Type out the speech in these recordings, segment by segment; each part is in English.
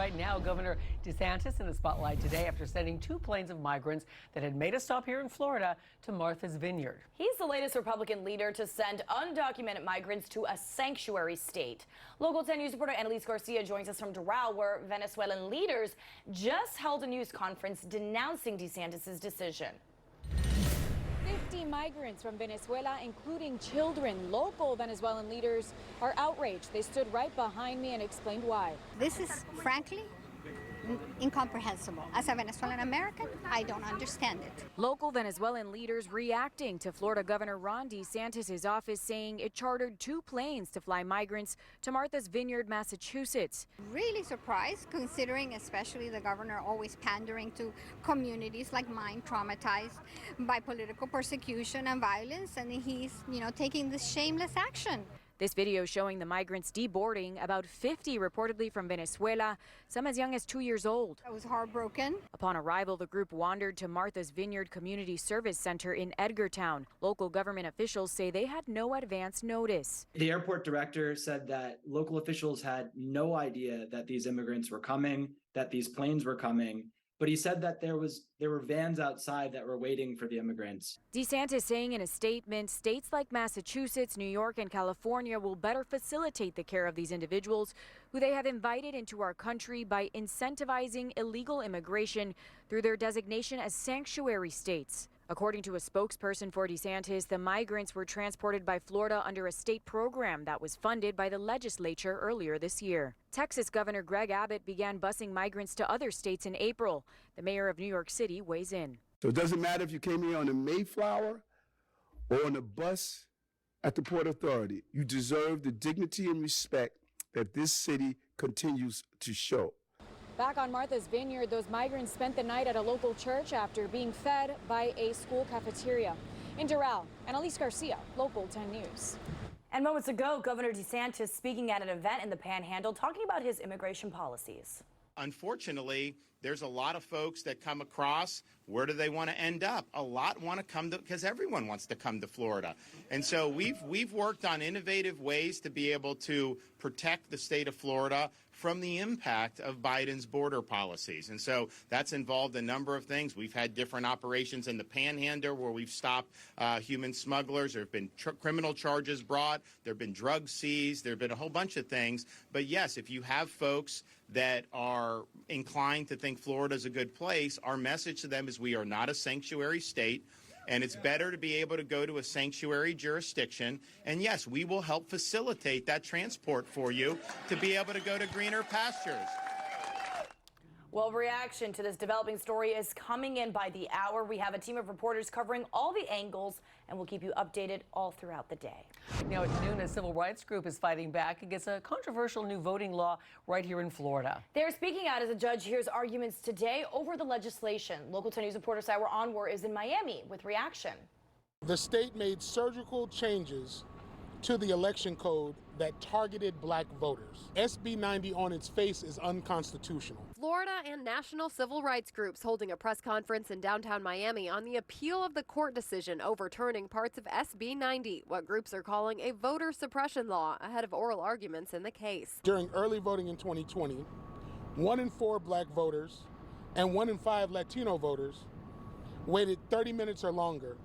right now, Governor DeSantis in the spotlight today after sending 2 planes of migrants that had made a stop here in Florida to Martha's Vineyard. He's the latest Republican leader to send undocumented migrants to a sanctuary state. Local 10 News reporter Annalise Garcia joins us from Doral, where Venezuelan leaders just held a news conference denouncing DeSantis' decision. 50 migrants from Venezuela, including children. Local Venezuelan leaders are outraged. They stood right behind me and explained why. This is, frankly, incomprehensible. As a Venezuelan American, I don't understand it. Local Venezuelan leaders reacting to Florida Governor Ron DeSantis' office saying it chartered 2 planes to fly migrants to Martha's Vineyard, Massachusetts. Really surprised, considering especially the governor always pandering to communities like mine traumatized by political persecution and violence, and he's, taking this shameless action. This video showing the migrants deboarding, about 50 reportedly from Venezuela, some as young as 2 years old. I was heartbroken. Upon arrival, the group wandered to Martha's Vineyard Community Service Center in Edgartown. Local government officials say they had no advance notice. The airport director said that local officials had no idea that these immigrants were coming, that these planes were coming. But he said that there were vans outside that were waiting for the immigrants. DeSantis saying in a statement, states like Massachusetts, New York, and California will better facilitate the care of these individuals who they have invited into our country by incentivizing illegal immigration through their designation as sanctuary states. According to a spokesperson for DeSantis, the migrants were transported by Florida under a state program that was funded by the legislature earlier this year. Texas Governor Greg Abbott began busing migrants to other states in April. The mayor of New York City weighs in. So it doesn't matter if you came here on the Mayflower or on a bus at the Port Authority. You deserve the dignity and respect that this city continues to show. Back on Martha's Vineyard, those migrants spent the night at a local church after being fed by a school cafeteria. In Doral, Annalise Garcia, Local 10 News. And moments ago, Governor DeSantis speaking at an event in the Panhandle talking about his immigration policies. Unfortunately, there's a lot of folks that come across. Where do they want to end up? A lot want to come to, because everyone wants to come to Florida. And so we've worked on innovative ways to be able to protect the state of Florida from the impact of Biden's border policies. And so that's involved a number of things. We've had different operations in the Panhandle where we've stopped human smugglers. There have been criminal charges brought. There have been drugs seized. There have been a whole bunch of things. But yes, if you have folks that are inclined to think Florida is a good place, our message to them is we are not a sanctuary state. And it's better to be able to go to a sanctuary jurisdiction. And yes, we will help facilitate that transport for you to be able to go to greener pastures. Well, reaction to this developing story is coming in by the hour. We have a team of reporters covering all the angles, and we'll keep you updated all throughout the day. Now at noon, a civil rights group is fighting back against a controversial new voting law right here in Florida. They're speaking out as a judge hears arguments today over the legislation. Local 10 News reporter Cyril Anwar is in Miami with reaction. The state made surgical changes to the election code that targeted black voters. SB 90 on its face is unconstitutional. Florida and national civil rights groups holding a press conference in downtown Miami on the appeal of the court decision overturning parts of SB 90, what groups are calling a voter suppression law, ahead of oral arguments in the case. During early voting in 2020, 1 in 4 black voters and 1 in 5 Latino voters waited 30 minutes or longer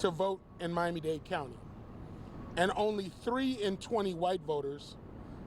to vote in Miami-Dade County. And only 3 in 20 white voters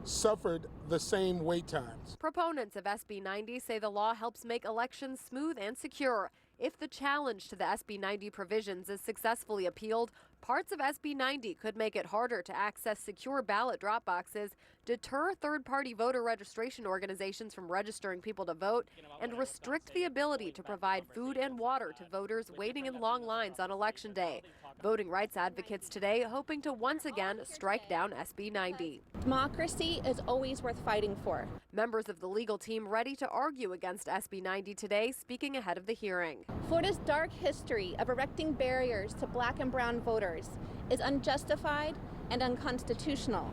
suffered the same wait times. Proponents of SB 90 say the law helps make elections smooth and secure. If the challenge to the SB 90 provisions is successfully appealed, parts of SB 90 could make it harder to access secure ballot drop boxes, deter third-party voter registration organizations from registering people to vote, and restrict the ability to provide food and water to voters waiting in long lines on Election Day. Voting rights advocates today hoping to once again strike down SB 90. Democracy is always worth fighting for. Members of the legal team ready to argue against SB 90 today, speaking ahead of the hearing. Florida's dark history of erecting barriers to black and brown voters is unjustified and unconstitutional.